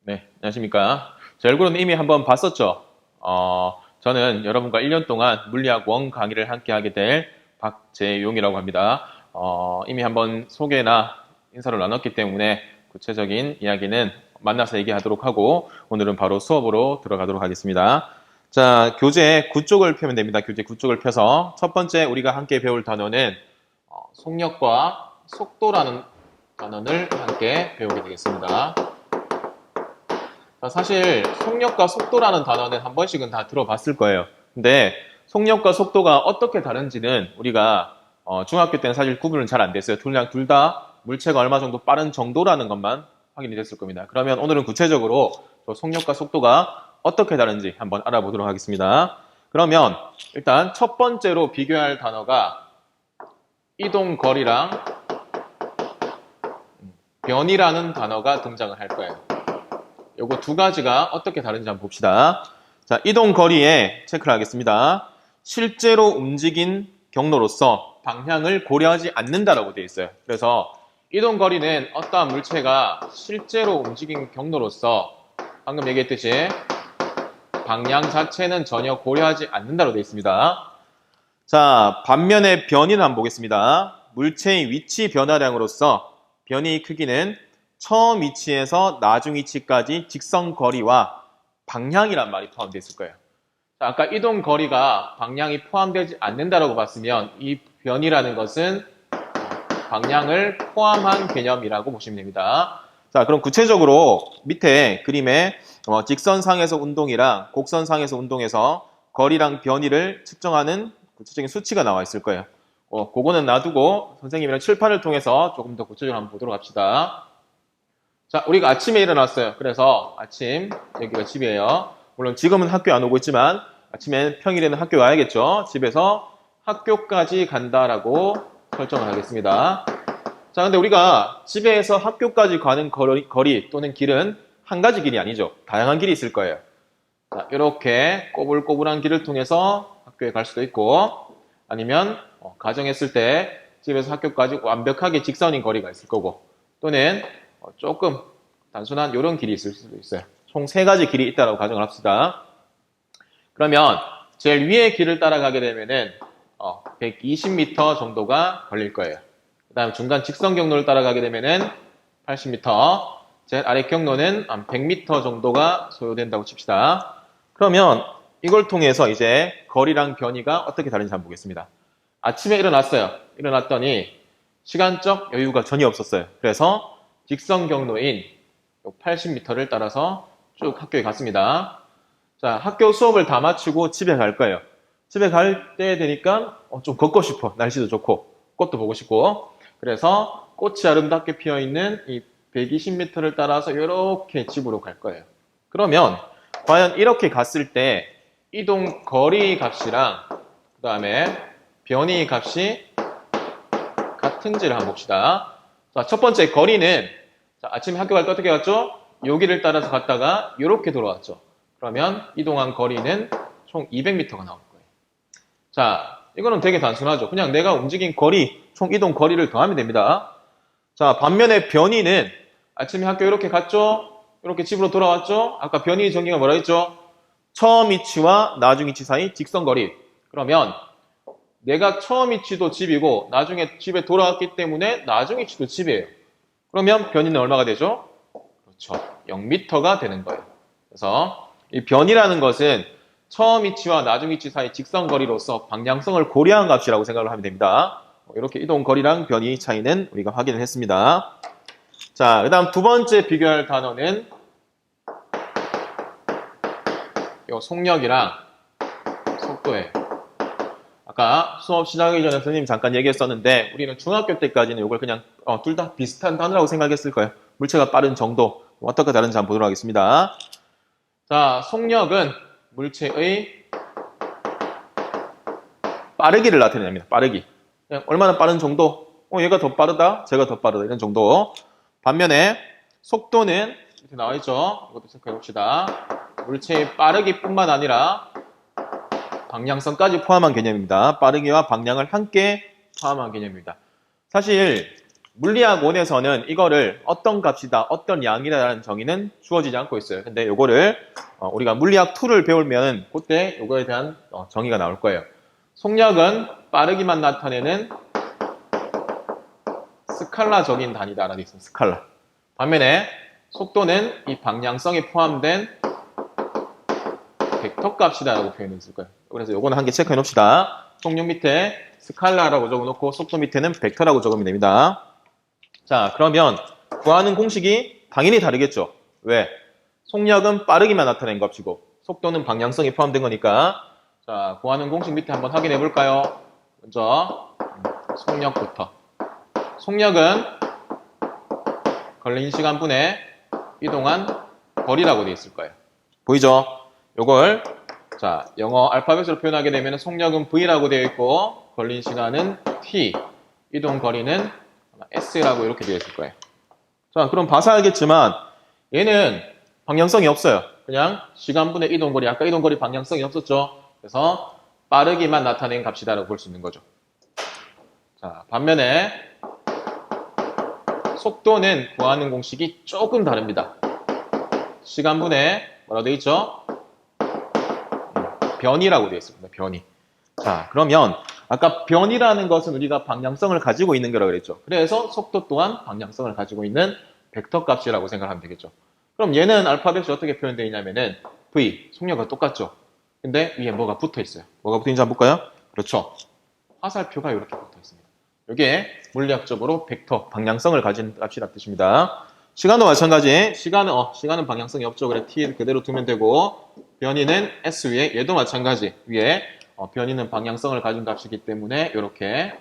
네, 안녕하십니까. 제 얼굴은 이미 한번 봤었죠. 저는 여러분과 1년 동안 물리학 원 강의를 함께 하게 될 박재용이라고 합니다. 이미 한번 소개나 인사를 나눴기 때문에 구체적인 이야기는 만나서 얘기하도록 하고 오늘은 바로 수업으로 들어가도록 하겠습니다. 자, 교재 9쪽을 펴면 됩니다. 교재 9쪽을 펴서 첫 번째 우리가 함께 배울 단어는 속력과 속도라는 단어를 함께 배우게 되겠습니다. 사실 속력과 속도라는 단어는 한 번씩은 다 들어봤을 거예요. 근데 속력과 속도가 어떻게 다른지는 우리가 중학교 때는 사실 구분은 잘 안 됐어요. 그냥 둘 다 물체가 얼마 정도 빠른 정도라는 것만 확인이 됐을 겁니다. 그러면 오늘은 구체적으로 속력과 속도가 어떻게 다른지 한번 알아보도록 하겠습니다. 그러면 일단 첫 번째로 비교할 단어가 이동거리랑 변이라는 단어가 등장을 할 거예요. 요거 두 가지가 어떻게 다른지 한번 봅시다. 자, 이동 거리에 체크를 하겠습니다. 실제로 움직인 경로로서 방향을 고려하지 않는다라고 되어 있어요. 그래서 이동 거리는 어떠한 물체가 실제로 움직인 경로로서 방금 얘기했듯이 방향 자체는 전혀 고려하지 않는다로 되어 있습니다. 자, 반면에 변이는 한번 보겠습니다. 물체의 위치 변화량으로서 변이의 크기는 처음 위치에서 나중 위치까지 직선 거리와 방향이란 말이 포함되어 있을 거예요. 자, 아까 이동 거리가 방향이 포함되지 않는다라고 봤으면 이 변이라는 것은 방향을 포함한 개념이라고 보시면 됩니다. 자, 그럼 구체적으로 밑에 그림에 직선상에서 운동이랑 곡선상에서 운동에서 거리랑 변이를 측정하는 구체적인 수치가 나와 있을 거예요. 그거는 놔두고 선생님이랑 칠판을 통해서 조금 더 구체적으로 한번 보도록 합시다. 자, 우리가 아침에 일어났어요. 그래서 아침, 여기가 집이에요. 물론 지금은 학교 안 오고 있지만 아침엔 평일에는 학교 와야겠죠. 집에서 학교까지 간다라고 설정을 하겠습니다. 자, 근데 우리가 집에서 학교까지 가는 거리 또는 길은 한 가지 길이 아니죠. 다양한 길이 있을 거예요. 자, 이렇게 꼬불꼬불한 길을 통해서 학교에 갈 수도 있고 아니면 가정했을 때 집에서 학교까지 완벽하게 직선인 거리가 있을 거고 또는 조금 단순한 이런 길이 있을 수도 있어요. 총 3가지 길이 있다고 가정을 합시다. 그러면 제일 위의 길을 따라가게 되면은 120m 정도가 걸릴 거예요. 그 다음 중간 직선 경로를 따라가게 되면은 80m, 제일 아래 경로는 한 100m 정도가 소요된다고 칩시다. 그러면 이걸 통해서 이제 거리랑 변이가 어떻게 다른지 한번 보겠습니다. 아침에 일어났어요. 일어났더니 시간적 여유가 전혀 없었어요. 그래서 직선 경로인 80m를 따라서 쭉 학교에 갔습니다. 자, 학교 수업을 다 마치고 집에 갈 거예요. 집에 갈 때 되니까 좀 걷고 싶어. 날씨도 좋고 꽃도 보고 싶고 그래서 꽃이 아름답게 피어있는 이 120m를 따라서 이렇게 집으로 갈 거예요. 그러면 과연 이렇게 갔을 때 이동 거리 값이랑 그 다음에 변이 값이 같은지를 한번 봅시다. 자, 첫 번째 거리는 자, 아침에 학교 갈 때 어떻게 갔죠? 여기를 따라서 갔다가 이렇게 돌아왔죠. 그러면 이동한 거리는 총 200m가 나올 거예요. 자, 이거는 되게 단순하죠. 그냥 내가 움직인 거리, 총 이동 거리를 더하면 됩니다. 자, 반면에 변이는 아침에 학교 이렇게 갔죠? 이렇게 집으로 돌아왔죠? 아까 변이 정의가 뭐라 했죠? 처음 위치와 나중 위치 사이 직선 거리. 그러면 내가 처음 위치도 집이고 나중에 집에 돌아왔기 때문에 나중 위치도 집이에요. 그러면 변이는 얼마가 되죠? 그렇죠. 0m가 되는 거예요. 그래서 이 변이라는 것은 처음 위치와 나중 위치 사이 직선거리로서 방향성을 고려한 값이라고 생각을 하면 됩니다. 이렇게 이동거리랑 변이 차이는 우리가 확인을 했습니다. 자, 그 다음 두 번째 비교할 단어는 이 속력이랑 속도예요. 아까 수업 시작하기 전에 선생님이 잠깐 얘기했었는데 우리는 중학교 때까지는 이걸 그냥 둘 다 비슷한 단어라고 생각했을 거예요. 물체가 빠른 정도 어떻게 다른지 한번 보도록 하겠습니다. 자, 속력은 물체의 빠르기를 나타냅니다. 빠르기. 그냥 얼마나 빠른 정도? 얘가 더 빠르다, 제가 더 빠르다 이런 정도. 반면에 속도는 이렇게 나와 있죠. 이것도 체크해 봅시다. 물체의 빠르기뿐만 아니라 방향성까지 포함한 개념입니다. 빠르기와 방향을 함께 포함한 개념입니다. 사실 물리학 1에서는 이거를 어떤 값이다, 어떤 양이다라는 정의는 주어지지 않고 있어요. 근데 요거를 우리가 물리학 2를 배우면 그때 요거에 대한 정의가 나올 거예요. 속력은 빠르기만 나타내는 스칼라적인 단위다라는 게 있습니다. 스칼라. 반면에 속도는 이 방향성이 포함된 벡터 값이다라고 표현해 있을 거예요. 그래서 요거는 한 개 체크해 놓읍시다. 속력 밑에 스칼라라고 적어놓고 속도 밑에는 벡터라고 적으면 됩니다. 자, 그러면 구하는 공식이 당연히 다르겠죠. 왜? 속력은 빠르기만 나타낸 값이고 속도는 방향성이 포함된 거니까. 자, 구하는 공식 밑에 한번 확인해 볼까요? 먼저 속력부터. 속력은 걸린 시간분의 이동한 거리라고 되어 있을 거예요. 보이죠? 요걸 자, 영어 알파벳으로 표현하게 되면 속력은 V라고 되어 있고 걸린 시간은 T, 이동 거리는 S라고 이렇게 되어 있을 거예요. 자, 그럼 봐서 알겠지만 얘는 방향성이 없어요. 그냥 시간분의 이동 거리, 아까 이동 거리 방향성이 없었죠. 그래서 빠르기만 나타낸 값이다라고 볼 수 있는 거죠. 자, 반면에 속도는 구하는 공식이 조금 다릅니다. 시간분의 뭐라고 되어 있죠? 변이라고 되어 있습니다. 변이. 자, 그러면 아까 변이라는 것은 우리가 방향성을 가지고 있는 거라고 그랬죠. 그래서 속도 또한 방향성을 가지고 있는 벡터 값이라고 생각하면 되겠죠. 그럼 얘는 알파벳이 어떻게 표현되어 있냐면은 V, 속력과 똑같죠. 근데 위에 뭐가 붙어 있어요. 뭐가 붙어 있는지 한번 볼까요? 그렇죠. 화살표가 이렇게 붙어 있습니다. 이게 물리학적으로 벡터, 방향성을 가진 값이라는 뜻입니다. 시간도 마찬가지. 시간은 방향성이 없죠. 그래 T 그대로 두면 되고 변이는 S 위에 얘도 마찬가지. 위에 변이는 방향성을 가진 값이기 때문에 이렇게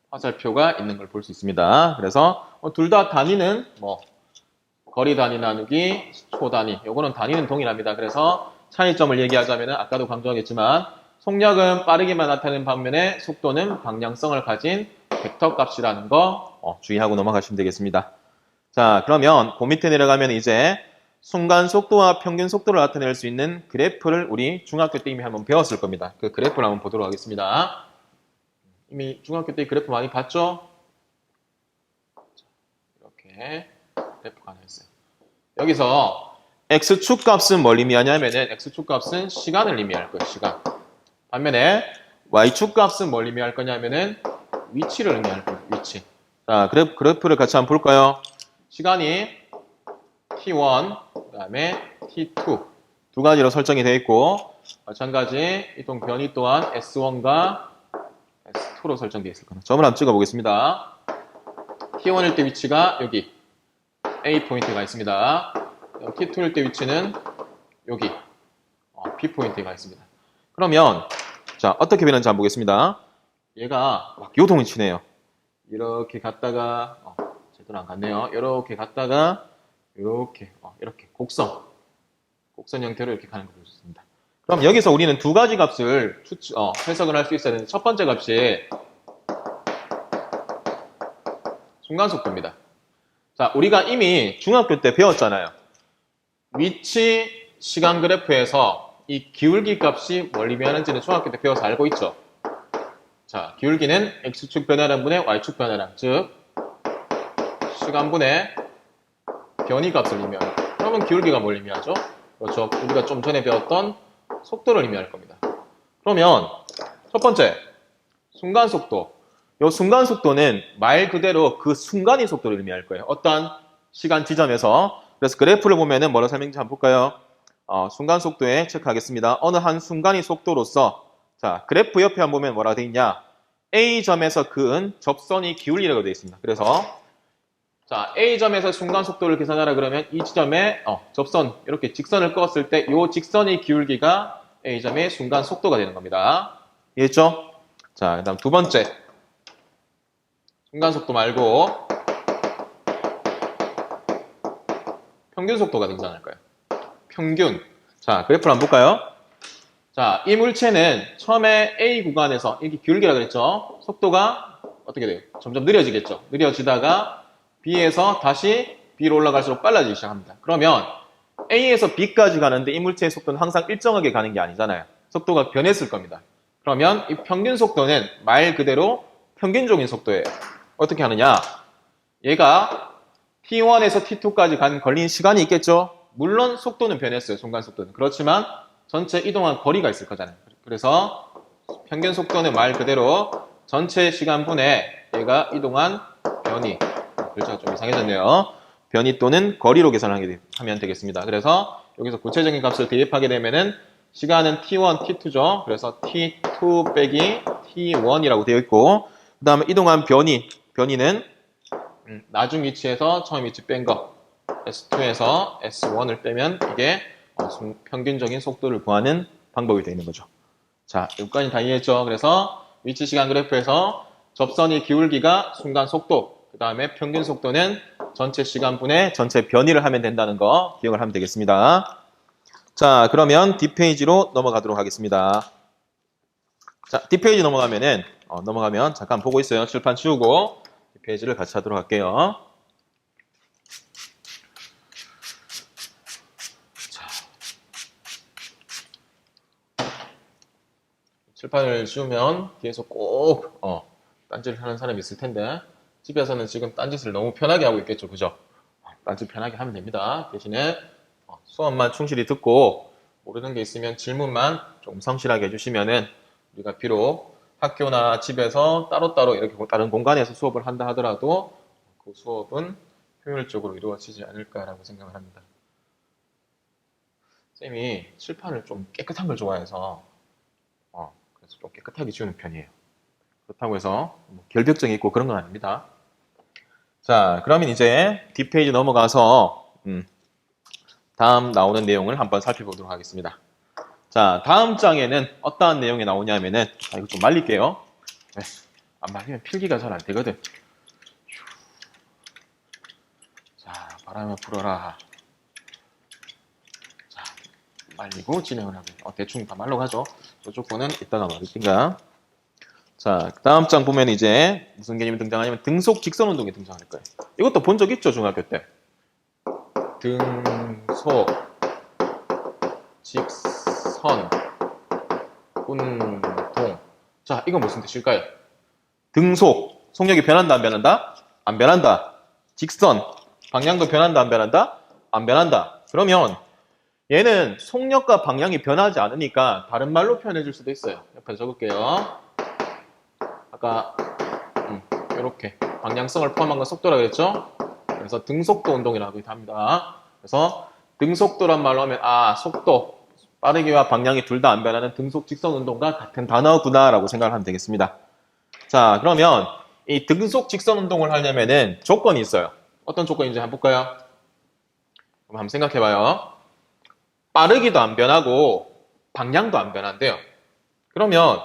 화살표가 있는 걸 볼 수 있습니다. 그래서 둘 다 단위는 거리 단위 나누기 초 단위. 요거는 단위는 동일합니다. 그래서 차이점을 얘기하자면 아까도 강조하겠지만 속력은 빠르기만 나타내는 반면에 속도는 방향성을 가진 벡터 값이라는 거 주의하고 넘어가시면 되겠습니다. 자, 그러면 그 밑에 내려가면 이제 순간 속도와 평균 속도를 나타낼 수 있는 그래프를 우리 중학교 때 이미 한번 배웠을 겁니다. 그 그래프를 한번 보도록 하겠습니다. 이미 중학교 때 그래프 많이 봤죠? 이렇게 그래프가 하나 있어요. 여기서 X축 값은 뭘 의미하냐면은 X축 값은 시간을 의미할 거예요. 시간. 반면에 Y축 값은 뭘 의미할 거냐면은 위치를 의미할 거예요. 위치. 자, 그래프를 같이 한번 볼까요? 시간이 T1, 그 다음에 T2 두 가지로 설정이 되어 있고 마찬가지 이동 변이 또한 S1과 S2로 설정되어 있을 겁니다. 점을 한번 찍어 보겠습니다. T1일 때 위치가 여기 A 포인트가 있습니다. T2일 때 위치는 여기 B 포인트가 있습니다. 그러면 자, 어떻게 변하는지 한번 보겠습니다. 얘가 막 요동이 치네요. 이렇게 갔다가 제대로 안 갔네요. 이렇게 갔다가 이렇게 곡선 형태로 이렇게 가는 걸 볼 수 있습니다. 그럼 여기서 우리는 두 가지 값을 해석을 할 수 있어야 되는데 첫 번째 값이 순간속도입니다. 자, 우리가 이미 중학교 때 배웠잖아요. 위치 시간 그래프에서 이 기울기 값이 뭘 의미하는지는 중학교 때 배워서 알고 있죠. 자, 기울기는 X축 변화량 분의 Y축 변화량, 즉 시간분의 변이 값을 의미합니다. 그러면 기울기가 뭘 의미하죠? 그렇죠. 우리가 좀 전에 배웠던 속도를 의미할 겁니다. 그러면 첫 번째, 순간속도. 이 순간속도는 말 그대로 그 순간의 속도를 의미할 거예요. 어떤 시간 지점에서. 그래서 그래프를 보면은 뭐라고 설명인지 한번 볼까요? 순간속도에 체크하겠습니다. 어느 한 순간의 속도로서 자, 그래프 옆에 한번 보면 뭐라고 되어 있냐? A점에서 그은 접선이 기울이라고 되어 있습니다. 그래서 자, A점에서 순간속도를 계산하라 그러면 이 지점에 접선, 이렇게 직선을 그었을 때 이 직선의 기울기가 A점의 순간속도가 되는 겁니다. 이해했죠? 자, 그 다음 두 번째. 순간속도 말고 평균속도가 등장할 거예요. 평균. 자, 그래프를 한번 볼까요? 자, 이 물체는 처음에 A 구간에서 이게 기울기라 그랬죠? 속도가 어떻게 돼요? 점점 느려지겠죠? 느려지다가 B에서 다시 B로 올라갈수록 빨라지기 시작합니다. 그러면 A에서 B까지 가는데 이 물체의 속도는 항상 일정하게 가는 게 아니잖아요. 속도가 변했을 겁니다. 그러면 이 평균 속도는 말 그대로 평균적인 속도예요. 어떻게 하느냐? 얘가 t1에서 t2까지 걸린 시간이 있겠죠? 물론 속도는 변했어요. 순간 속도는. 그렇지만 전체 이동한 거리가 있을 거잖아요. 그래서 평균 속도는 말 그대로 전체 시간분에 얘가 이동한 변이, 글자가 좀 이상해졌네요. 변이 또는 거리로 계산하면 되겠습니다. 그래서 여기서 구체적인 값을 대입하게 되면은 시간은 t1, t2죠. 그래서 t2 빼기 t1이라고 되어 있고, 그 다음에 이동한 변이는 나중 위치에서 처음 위치 뺀 거, S2에서 S1을 빼면 이게 평균적인 속도를 구하는 방법이 되는 거죠. 자, 여기까지 다 이해했죠? 그래서 위치 시간 그래프에서 접선의 기울기가 순간 속도, 그 다음에 평균 속도는 전체 시간분의 전체 변이를 하면 된다는 거 기억을 하면 되겠습니다. 자, 그러면 뒷페이지로 넘어가도록 하겠습니다. 자, 뒷페이지 넘어가면 잠깐 보고 있어요. 칠판 치우고 뒷페이지를 같이 하도록 할게요. 자, 칠판을 치우면 뒤에서 꼭 딴짓을 하는 사람이 있을 텐데 집에서는 지금 딴짓을 너무 편하게 하고 있겠죠. 그죠? 딴짓 편하게 하면 됩니다. 대신에 수업만 충실히 듣고 모르는 게 있으면 질문만 좀 성실하게 해주시면은 우리가 비록 학교나 집에서 따로따로 이렇게 다른 공간에서 수업을 한다 하더라도 그 수업은 효율적으로 이루어지지 않을까라고 생각을 합니다. 쌤이 칠판을 좀 깨끗한 걸 좋아해서 그래서 좀 깨끗하게 지우는 편이에요. 그렇다고 해서 뭐 결벽증이 있고 그런 건 아닙니다. 자, 그러면 이제 뒷페이지 넘어가서 다음 나오는 내용을 한번 살펴보도록 하겠습니다. 자, 다음 장에는 어떠한 내용이 나오냐면은 이거 좀 말릴게요. 네, 안 말리면 필기가 잘 안 되거든. 자, 바람을 불어라. 자, 말리고 진행을 하고 대충 다 말로 가죠. 이쪽 거는 이따가 말릴게요. 자, 다음 장 보면 이제 무슨 개념이 등장하냐면 등속 직선 운동이 등장할 거예요. 이것도 본 적 있죠, 중학교 때. 등속 직선 운동. 자, 이건 무슨 뜻일까요? 등속, 속력이 변한다, 안 변한다? 안 변한다. 직선, 방향도 변한다, 안 변한다? 안 변한다. 그러면 얘는 속력과 방향이 변하지 않으니까 다른 말로 표현해 줄 수도 있어요. 옆에 적을게요. 아까 이렇게 방향성을 포함한 건 속도라 그랬죠? 그래서 등속도 운동이라고 합니다. 그래서 등속도란 말로 하면 속도, 빠르기와 방향이 둘 다 안 변하는 등속 직선 운동과 같은 단어구나 라고 생각을 하면 되겠습니다. 자, 그러면 이 등속 직선 운동을 하려면은 조건이 있어요. 어떤 조건인지 한번 볼까요? 그럼 한번 생각해 봐요. 빠르기도 안 변하고 방향도 안 변한대요. 그러면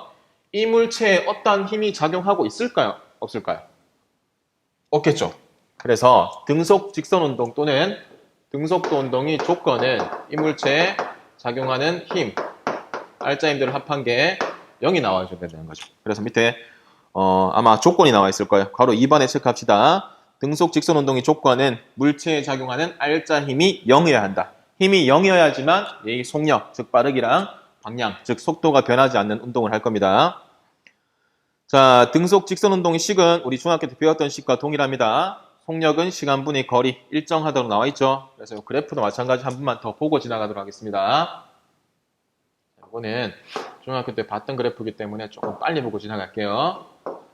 이 물체에 어떠한 힘이 작용하고 있을까요? 없을까요? 없겠죠. 그래서 등속 직선 운동 또는 등속도 운동의 조건은 이 물체에 작용하는 힘, 알짜 힘들을 합한 게 0이 나와줘야 되는 거죠. 그래서 밑에 아마 조건이 나와 있을 거예요. 괄호 2번에 체크합시다. 등속 직선 운동의 조건은 물체에 작용하는 알짜 힘이 0이어야 한다. 힘이 0이어야지만 이 속력, 즉 빠르기랑 방향, 즉 속도가 변하지 않는 운동을 할 겁니다. 자, 등속 직선 운동의 식은 우리 중학교 때 배웠던 식과 동일합니다. 속력은 시간분의 거리 일정하다고 나와 있죠. 그래서 그래프도 마찬가지 한 번만 더 보고 지나가도록 하겠습니다. 이거는 중학교 때 봤던 그래프이기 때문에 조금 빨리 보고 지나갈게요.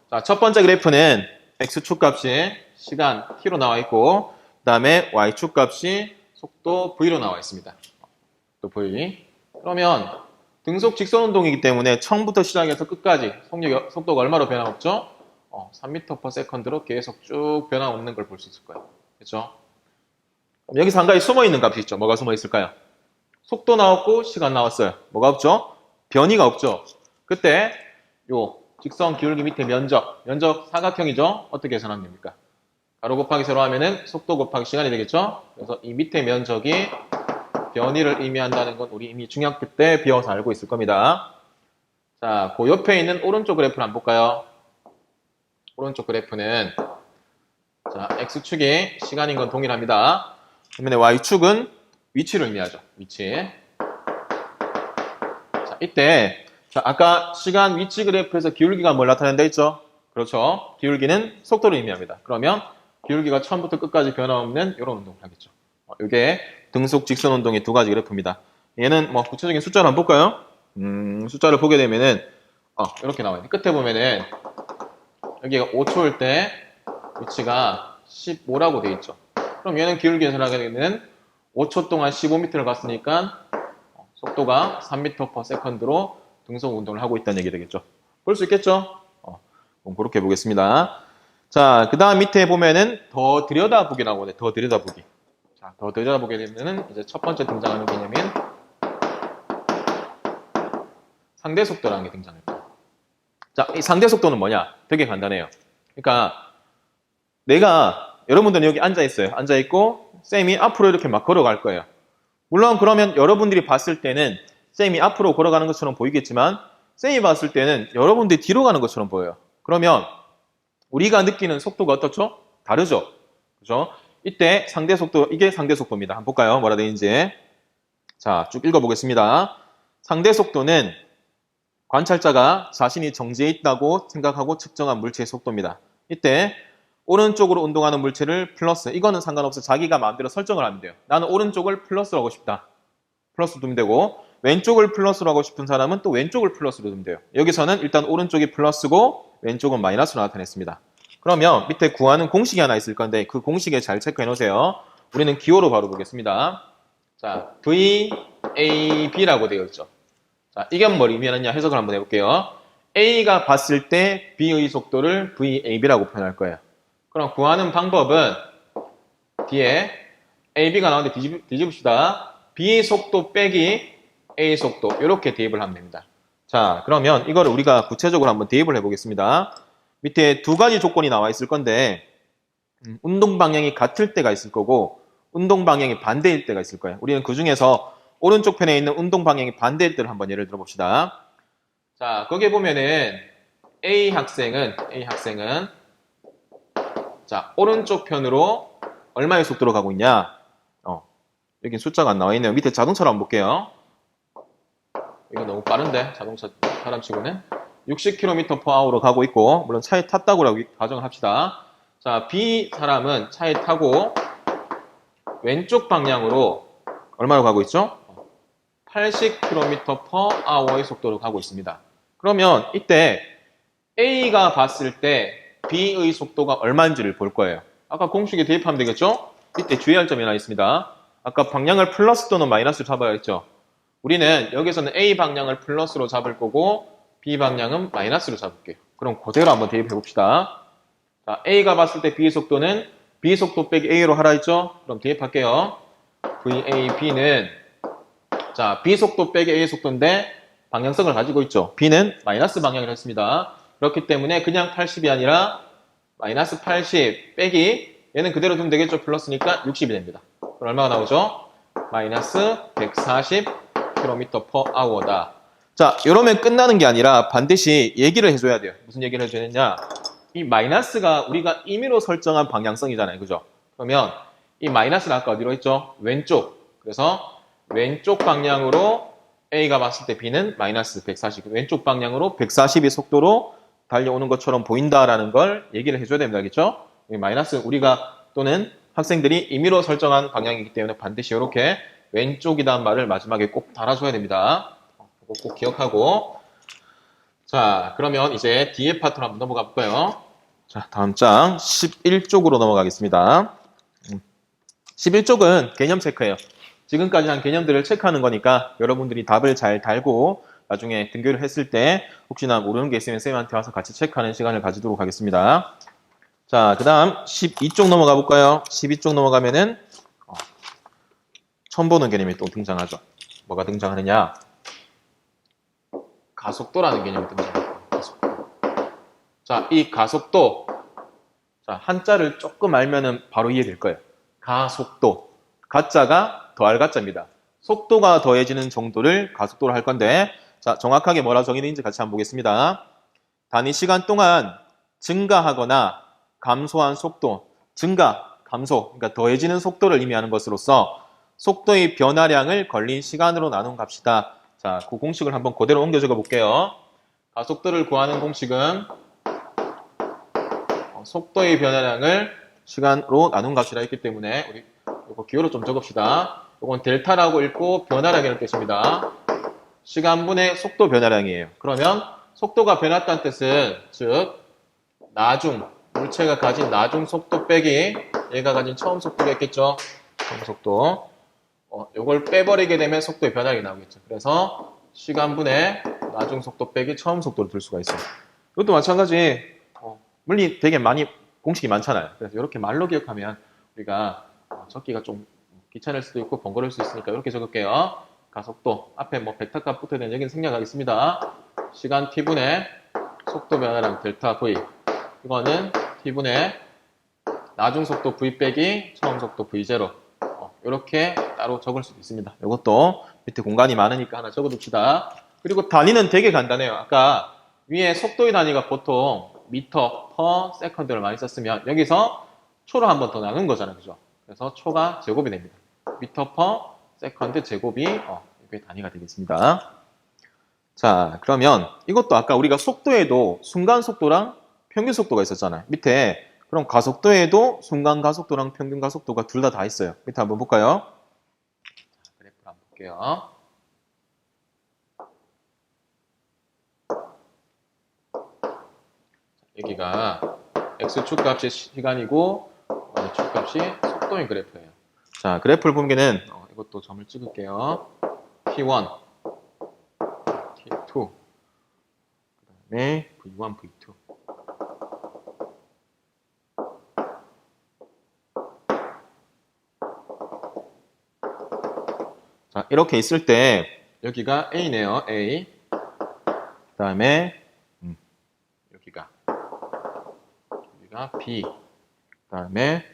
자, 첫 번째 그래프는 x축 값이 시간 t로 나와 있고 그 다음에 y축 값이 속도 v로 나와 있습니다. 또 v. 그러면 등속 직선 운동이기 때문에 처음부터 시작해서 끝까지 속도가 얼마로 변함없죠? 3m/s로 계속 쭉 변함없는 걸 볼 수 있을 거예요. 그렇죠? 여기서 한 가지 숨어있는 값이 있죠. 뭐가 숨어 있을까요? 속도 나왔고 시간 나왔어요. 뭐가 없죠? 변이가 없죠. 그때 요 직선 기울기 밑에 면적 사각형이죠? 어떻게 계산하면 됩니까? 가로 곱하기 세로 하면은 속도 곱하기 시간이 되겠죠? 그래서 이 밑에 면적이 변이를 의미한다는 건 우리 이미 중학교 때 배워서 알고 있을 겁니다. 자, 그 옆에 있는 오른쪽 그래프를 한번 볼까요? 오른쪽 그래프는 자, x축이 시간인 건 동일합니다. 반면에 y축은 위치를 의미하죠. 위치. 자, 이때 자, 아까 시간 위치 그래프에서 기울기가 뭘 나타낸다 했죠? 그렇죠. 기울기는 속도를 의미합니다. 그러면 기울기가 처음부터 끝까지 변화없는 이런 운동을 하겠죠. 이게 등속 직선 운동의 두 가지 그래프입니다. 얘는 뭐 구체적인 숫자를 한번 볼까요? 숫자를 보게 되면은 이렇게 나와요. 끝에 보면은 여기가 5초일 때 위치가 15라고 되어 있죠. 그럼 얘는 기울기 계산하게 되면 5초 동안 15m를 갔으니까 속도가 3m/s로 등속 운동을 하고 있다는 얘기 되겠죠. 볼 수 있겠죠? 그럼 그렇게 보겠습니다. 자, 그 다음 밑에 보면은 더 들여다보기라고 해. 더 들여다보기. 자, 더 들여다보게 되면은 이제 첫 번째 등장하는 개념인 상대 속도라는 게 등장할 거예요. 자, 이 상대 속도는 뭐냐? 되게 간단해요. 그러니까 내가 여러분들은 여기 앉아 있어요. 앉아 있고 쌤이 앞으로 이렇게 막 걸어갈 거예요. 물론 그러면 여러분들이 봤을 때는 쌤이 앞으로 걸어가는 것처럼 보이겠지만 쌤이 봤을 때는 여러분들이 뒤로 가는 것처럼 보여요. 그러면 우리가 느끼는 속도가 어떻죠? 다르죠? 그죠? 이때 상대 속도, 이게 상대 속도입니다. 한번 볼까요? 뭐라 되어 있는지. 자, 쭉 읽어보겠습니다. 상대 속도는 관찰자가 자신이 정지해 있다고 생각하고 측정한 물체의 속도입니다. 이때 오른쪽으로 운동하는 물체를 플러스, 이거는 상관없어. 자기가 마음대로 설정을 하면 돼요. 나는 오른쪽을 플러스로 하고 싶다. 플러스 두면 되고, 왼쪽을 플러스로 하고 싶은 사람은 또 왼쪽을 플러스로 두면 돼요. 여기서는 일단 오른쪽이 플러스고 왼쪽은 마이너스로 나타냈습니다. 그러면 밑에 구하는 공식이 하나 있을 건데 그 공식에 잘 체크해 놓으세요. 우리는 기호로 바로 보겠습니다. 자, VAB라고 되어 있죠. 자, 이게 뭘 의미하느냐 해석을 한번 해볼게요. A가 봤을 때 B의 속도를 VAB라고 표현할 거예요. 그럼 구하는 방법은 뒤에 AB가 나오는데 뒤집읍시다. B의 속도 빼기 A 속도 이렇게 대입을 하면 됩니다. 자, 그러면 이거를 우리가 구체적으로 한번 대입을 해보겠습니다. 밑에 두 가지 조건이 나와 있을 건데 운동 방향이 같을 때가 있을 거고 운동 방향이 반대일 때가 있을 거예요. 우리는 그 중에서 오른쪽 편에 있는 운동 방향이 반대일 때를 한번 예를 들어 봅시다. 자, 거기에 보면은 A 학생은 자, 오른쪽 편으로 얼마의 속도로 가고 있냐? 여기 숫자가 안 나와 있네요. 밑에 자동차로 한번 볼게요. 이거 너무 빠른데 자동차 사람 치고는 60km/h로 가고 있고 물론 차에 탔다고 가정을 합시다. 자, B 사람은 차에 타고 왼쪽 방향으로 얼마로 가고 있죠? 80km/h의 속도로 가고 있습니다. 그러면 이때 A가 봤을 때 B의 속도가 얼마인지를 볼 거예요. 아까 공식에 대입하면 되겠죠? 이때 주의할 점이 하나 있습니다. 아까 방향을 플러스 또는 마이너스로 잡아야 했죠. 우리는 여기서는 A 방향을 플러스로 잡을 거고 B 방향은 마이너스로 잡을게요. 그럼 그대로 한번 대입해 봅시다. 자, A가 봤을 때 B의 속도는 B 속도 빼기 A로 하라 했죠? 그럼 대입할게요. VAB는 자, B 속도 빼기 A 속도인데 방향성을 가지고 있죠. B는 마이너스 방향을 했습니다. 그렇기 때문에 그냥 80이 아니라 마이너스 80 빼기 얘는 그대로 두면 되겠죠. 플러스니까 60이 됩니다. 그럼 얼마가 나오죠? 마이너스 140km/h다. 자, 이러면 끝나는 게 아니라 반드시 얘기를 해줘야 돼요. 무슨 얘기를 해줘야 되냐? 이 마이너스가 우리가 임의로 설정한 방향성이잖아요. 그죠? 그러면 이 마이너스는 아까 어디로 했죠? 왼쪽. 그래서 왼쪽 방향으로 A가 봤을 때 B는 마이너스 140. 왼쪽 방향으로 140의 속도로 달려오는 것처럼 보인다라는 걸 얘기를 해줘야 됩니다. 알겠죠? 마이너스 우리가 또는 학생들이 임의로 설정한 방향이기 때문에 반드시 이렇게 왼쪽이라는 말을 마지막에 꼭 달아줘야 됩니다. 그거 꼭 기억하고. 자, 그러면 이제 뒤에 파트로 한번 넘어가 볼까요? 자, 다음 장 11쪽으로 넘어가겠습니다. 11쪽은 개념 체크예요. 지금까지 한 개념들을 체크하는 거니까 여러분들이 답을 잘 달고 나중에 등교를 했을 때 혹시나 모르는 게 있으면 쌤한테 와서 같이 체크하는 시간을 가지도록 하겠습니다. 자, 그 다음 12쪽 넘어가 볼까요? 12쪽 넘어가면은 처음 보는 개념이 또 등장하죠. 뭐가 등장하느냐? 가속도라는 개념이 등장합니다. 가속도. 자, 이 가속도 자, 한자를 조금 알면은 바로 이해될 거예요. 가속도. 가자가 더할 가자입니다. 속도가 더해지는 정도를 가속도로 할 건데 자, 정확하게 뭐라 정의되어 있는지 같이 한번 보겠습니다. 단위 시간 동안 증가하거나 감소한 속도, 증가, 감소, 그러니까 더해지는 속도를 의미하는 것으로서 속도의 변화량을 걸린 시간으로 나눈 값이다. 자, 그 공식을 한번 그대로 옮겨 적어 볼게요. 가속도를 구하는 공식은 속도의 변화량을 시간으로 나눈 값이라 했기 때문에 우리 이거 기호로 좀 적읍시다. 이건 델타라고 읽고 변화량이라는 뜻입니다. 시간분의 속도 변화량이에요. 그러면 속도가 변했다는 뜻은 즉 나중, 물체가 가진 나중 속도 빼기 얘가 가진 처음 속도가 있겠죠. 처음 속도. 이걸 빼버리게 되면 속도의 변화량이 나오겠죠. 그래서 시간분의 나중 속도 빼기 처음 속도를 들 수가 있어요. 이것도 마찬가지 물리 되게 많이 공식이 많잖아요. 그래서 이렇게 말로 기억하면 우리가 적기가 좀 귀찮을 수도 있고 번거로울 수 있으니까 이렇게 적을게요. 가속도 앞에 뭐 벡터값 붙어야 되는 여기는 생략하겠습니다. 시간 t분의 속도 변화량 델타 v 이거는 t분의 나중 속도 v 빼기 처음 속도 v0 이렇게 따로 적을 수도 있습니다. 이것도 밑에 공간이 많으니까 하나 적어둡시다. 그리고 단위는 되게 간단해요. 아까 위에 속도의 단위가 보통 미터 퍼 세컨드를 많이 썼으면 여기서 초로 한 번 더 나눈 거잖아요. 그죠? 그래서 초가 제곱이 됩니다. 미터 퍼 세컨드 제곱이 이게 단위가 되겠습니다. 자, 그러면 이것도 아까 우리가 속도에도 순간 속도랑 평균 속도가 있었잖아요. 밑에 그럼 가속도에도 순간 가속도랑 평균 가속도가 둘 다 있어요. 밑에 한번 볼까요? 그래프 한번 볼게요. 여기가 x축 값이 시간이고 y축 값이 속도인 그래프예요. 자, 그래프를 보면은 이것도 점을 찍을게요. T1, T2, 그다음에 V1, V2. 자, 이렇게 있을 때 여기가 A네요. A. 그다음에 여기가 B. 그다음에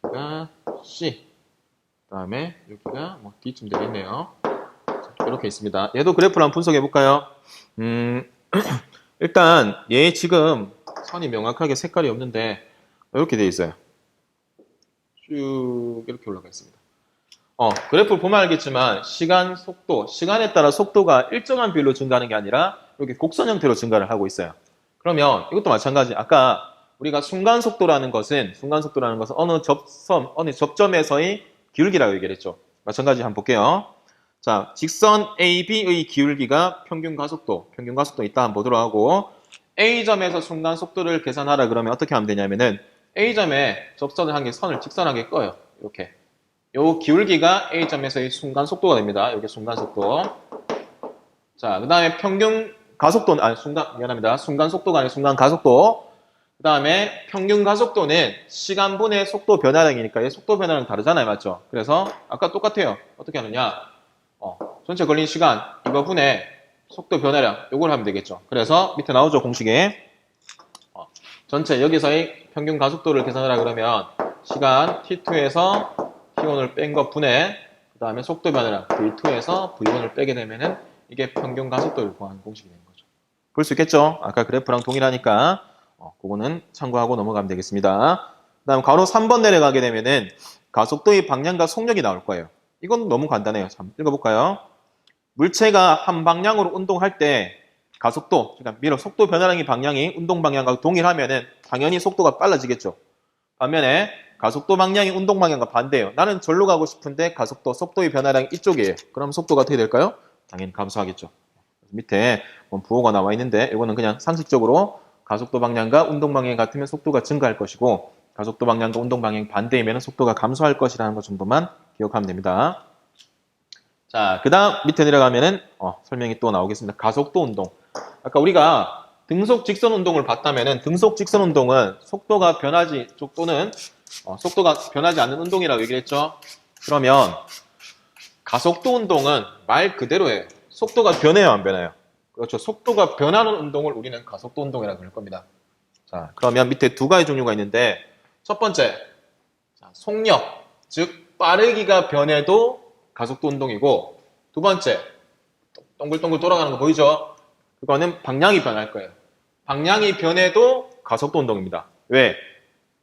여기가 C. 그다음에 여기가 뭐 D쯤 되겠네요. 자, 이렇게 있습니다. 얘도 그래프를 한번 분석해 볼까요? 일단 얘 지금 선이 명확하게 색깔이 없는데 이렇게 돼 있어요. 쭉 이렇게 올라가 있습니다. 그래프를 보면 알겠지만 시간, 속도, 시간에 따라 속도가 일정한 비율로 증가하는 게 아니라 이렇게 곡선 형태로 증가를 하고 있어요. 그러면 이것도 마찬가지. 아까 우리가 순간 속도라는 것은 어느 접점에서의 기울기라고 얘기를 했죠. 마찬가지 한번 볼게요. 자, 직선 AB의 기울기가 평균 가속도 이따 한번 보도록 하고 A점에서 순간 속도를 계산하라 그러면 어떻게 하면 되냐면은 A점에 접선을 한 개 선을 직선하게 꺼요. 이렇게. 요 기울기가 A점에서의 순간 속도가 됩니다. 여기 순간 속도. 자, 그 다음에 평균 가속도는, 순간 속도가 아니라 순간 가속도. 그 다음에 평균 가속도는 시간분의 속도 변화량이니까 얘 속도 변화량 다르잖아요. 맞죠? 그래서 아까 똑같아요. 어떻게 하느냐. 전체 걸린 시간, 이거 분의 속도 변화량, 요걸 하면 되겠죠. 그래서 밑에 나오죠, 공식에. 전체 여기서의 평균 가속도를 계산하라 그러면 시간 t2에서 t1을 뺀 것 분의 그 다음에 속도 변화량 v2에서 v1을 빼게 되면은 이게 평균 가속도를 구하는 공식이 되는 거죠. 볼 수 있겠죠? 아까 그래프랑 동일하니까 그거는 참고하고 넘어가면 되겠습니다. 그 다음 괄호 3번 내려가게 되면은 가속도의 방향과 속력이 나올 거예요. 이건 너무 간단해요. 참 읽어볼까요? 물체가 한 방향으로 운동할 때 가속도, 그러니까 속도 변화량의 방향이 운동 방향과 동일하면은 당연히 속도가 빨라지겠죠. 반면에 가속도 방향이 운동 방향과 반대예요. 나는 절로 가고 싶은데 가속도, 속도의 변화량이 이쪽이에요. 그럼 속도가 어떻게 될까요? 당연히 감소하겠죠. 밑에 부호가 나와 있는데 이거는 그냥 상식적으로 가속도 방향과 운동 방향이 같으면 속도가 증가할 것이고 가속도 방향과 운동 방향이 반대이면 속도가 감소할 것이라는 것 정도만 기억하면 됩니다. 자, 그 다음 밑에 내려가면은 설명이 또 나오겠습니다. 가속도 운동. 아까 우리가 등속 직선 운동을 봤다면은 등속 직선 운동은 속도가 변하지 또는 속도가 변하지 않는 운동이라고 얘기를 했죠. 그러면 가속도 운동은 말 그대로예요. 속도가 변해요, 안 변해요? 그렇죠. 속도가 변하는 운동을 우리는 가속도 운동이라고 할 겁니다. 자, 그러면 밑에 두 가지 종류가 있는데 첫 번째, 속력, 즉 빠르기가 변해도 가속도 운동이고 두 번째, 동글동글 돌아가는 거 보이죠? 그거는 방향이 변할 거예요. 방향이 변해도 가속도 운동입니다. 왜?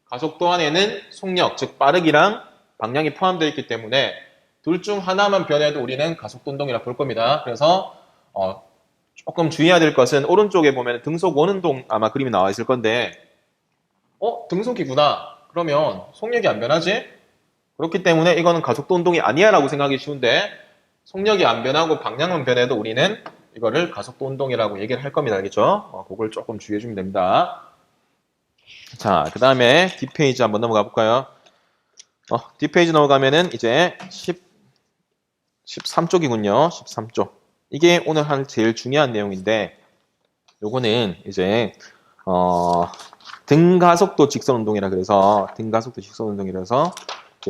가속도 안에는 속력, 즉 빠르기랑 방향이 포함되어 있기 때문에 둘 중 하나만 변해도 우리는 가속도 운동이라 볼 겁니다. 그래서 조금 주의해야 될 것은 오른쪽에 보면 등속 원운동 아마 그림이 나와 있을 건데 등속이구나. 그러면 속력이 안 변하지? 그렇기 때문에 이거는 가속도 운동이 아니야 라고 생각하기 쉬운데 속력이 안 변하고 방향은 변해도 우리는 이거를 가속도 운동이라고 얘기를 할 겁니다. 알겠죠? 그걸 조금 주의해 주면 됩니다. 자, 그 다음에 뒷페이지 한번 넘어가 볼까요? 뒷페이지 넘어가면은 이제 13쪽이군요. 13쪽. 이게 오늘 할 제일 중요한 내용인데 요거는 이제 등가속도 직선 운동이라 그래서 등가속도 직선 운동이라서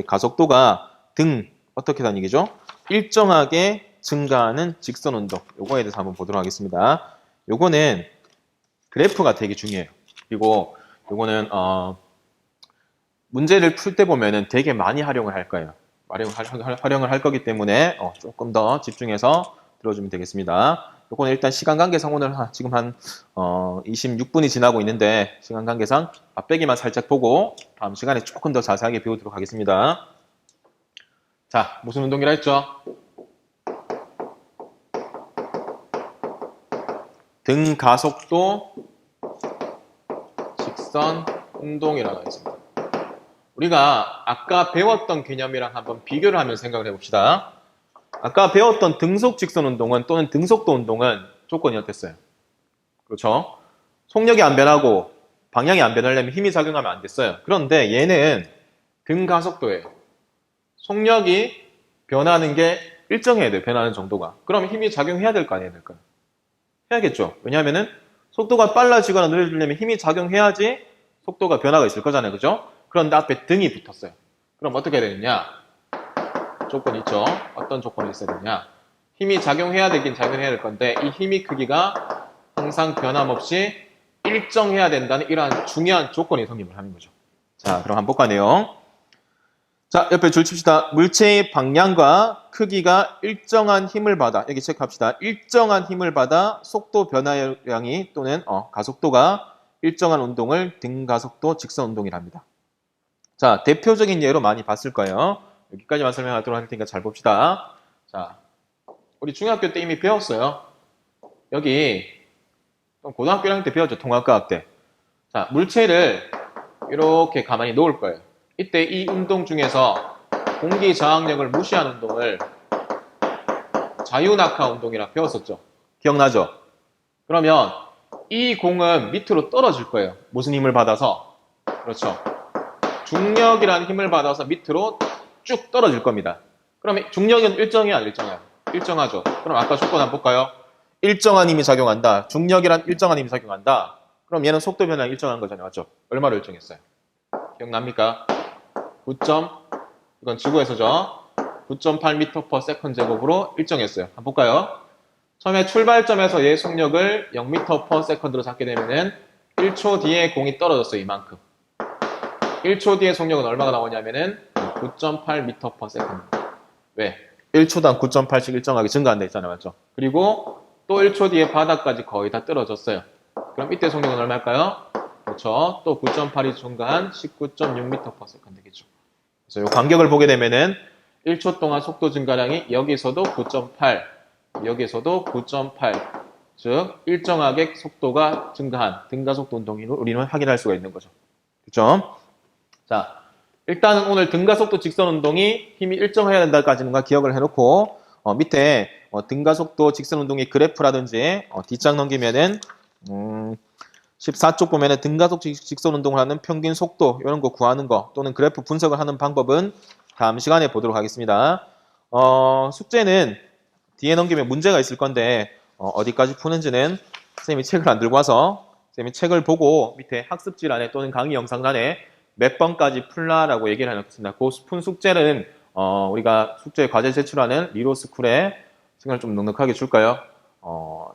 가속도가 어떻게 다니겠죠? 일정하게 증가하는 직선 운동. 요거에 대해서 한번 보도록 하겠습니다. 요거는 그래프가 되게 중요해요. 그리고 요거는 문제를 풀 때 보면은 되게 많이 활용을 할 거예요. 활용을 할 거기 때문에 조금 더 집중해서 들어주면 되겠습니다. 요거는 일단 시간 관계상 오늘 지금 한 26분이 지나고 있는데 시간 관계상 앞배기만 살짝 보고 다음 시간에 조금 더 자세하게 배우도록 하겠습니다. 자, 무슨 운동이라 했죠? 등가속도 직선 운동이라고 했습니다. 우리가 아까 배웠던 개념이랑 한번 비교를 하면서 생각을 해봅시다. 아까 배웠던 등속 직선 운동은 또는 등속도 운동은 조건이 어땠어요? 그렇죠? 속력이 안 변하고 방향이 안 변하려면 힘이 작용하면 안 됐어요. 그런데 얘는 등가속도예요. 속력이 변하는 게 일정해야 돼요. 변하는 정도가. 그럼 힘이 작용해야 될 거 아니에요? 될까요? 해야겠죠. 왜냐하면은 속도가 빨라지거나 느려지려면 힘이 작용해야지 속도가 변화가 있을 거잖아요. 그죠? 그런데 앞에 등이 붙었어야 그럼 어떻게 되느냐? 조건이 있죠. 어떤 조건이 있어야 되냐? 힘이 작용해야 되긴 작용해야 될 건데 이 힘의 크기가 항상 변함없이 일정해야 된다는 이러한 중요한 조건이 성립을 하는 거죠. 자, 그럼 한번 볼까 내용. 자, 옆에 줄 칩시다. 물체의 방향과 크기가 일정한 힘을 받아, 여기 체크합시다. 일정한 힘을 받아 속도 변화량이 또는 가속도가 일정한 운동을 등가속도 직선 운동이랍니다. 자, 대표적인 예로 많이 봤을 거예요. 여기까지만 설명하도록 할 테니까 잘 봅시다. 자, 우리 중학교 때 이미 배웠어요. 여기 고등학교 1학년 때 배웠죠. 통합과학 때. 자, 물체를 이렇게 가만히 놓을 거예요. 이때 이 운동 중에서 공기 저항력을 무시한 운동을 자유낙하 운동이라 배웠었죠. 기억나죠? 그러면 이 공은 밑으로 떨어질 거예요. 무슨 힘을 받아서? 그렇죠. 중력이라는 힘을 받아서 밑으로 쭉 떨어질 겁니다. 그럼 중력은 일정해야 안 일정해요? 일정하죠. 그럼 아까 조건 한번 볼까요? 일정한 힘이 작용한다. 중력이란 일정한 힘이 작용한다. 그럼 얘는 속도 변화가 일정한 거잖아요. 맞죠? 얼마로 일정했어요? 기억납니까? 9. 이건 지구에서죠. 9.8m/s 제곱으로 일정했어요. 한번 볼까요? 처음에 출발점에서 얘 속력을 0m/s로 잡게 되면은 1초 뒤에 공이 떨어졌어요. 이만큼. 1초 뒤에 속력은 얼마가 나오냐면은 9.8m/s. 왜? 1초당 9.8씩 일정하게 증가한다 했잖아요. 맞죠? 그리고 또 1초 뒤에 바닥까지 거의 다 떨어졌어요. 그럼 이때 속력은 얼마일까요? 그렇죠. 또 9.8이 증가한 19.6m/s 되겠죠. 그래서 이 간격을 보게 되면은 1초 동안 속도 증가량이 여기서도 9.8, 여기서도 9.8, 즉 일정하게 속도가 증가한 등가속도 운동으로 우리는 확인할 수가 있는 거죠. 그렇죠? 자, 일단은 오늘 등가속도 직선 운동이 힘이 일정해야 된다까지는 기억을 해놓고 밑에 등가속도 직선 운동의 그래프라든지 뒷장 넘기면은 14쪽 보면은 등가속 직선 운동을 하는 평균 속도 이런 거 구하는 거 또는 그래프 분석을 하는 방법은 다음 시간에 보도록 하겠습니다. 숙제는 뒤에 넘기면 문제가 있을 건데 어디까지 푸는지는 선생님이 책을 안 들고 와서 선생님이 책을 보고 밑에 학습지란에 또는 강의 영상란에 몇 번까지 풀라라고 얘기를 해놨습니다. 그 푼 숙제는 우리가 숙제 과제 제출하는 리로스쿨에 시간을 좀 넉넉하게 줄까요?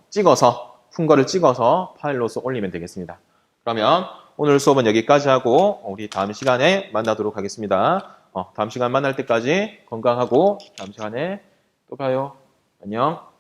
찍어서 푼 거를 찍어서 파일로서 올리면 되겠습니다. 그러면 오늘 수업은 여기까지 하고 우리 다음 시간에 만나도록 하겠습니다. 다음 시간 만날 때까지 건강하고 다음 시간에 또 봐요. 안녕.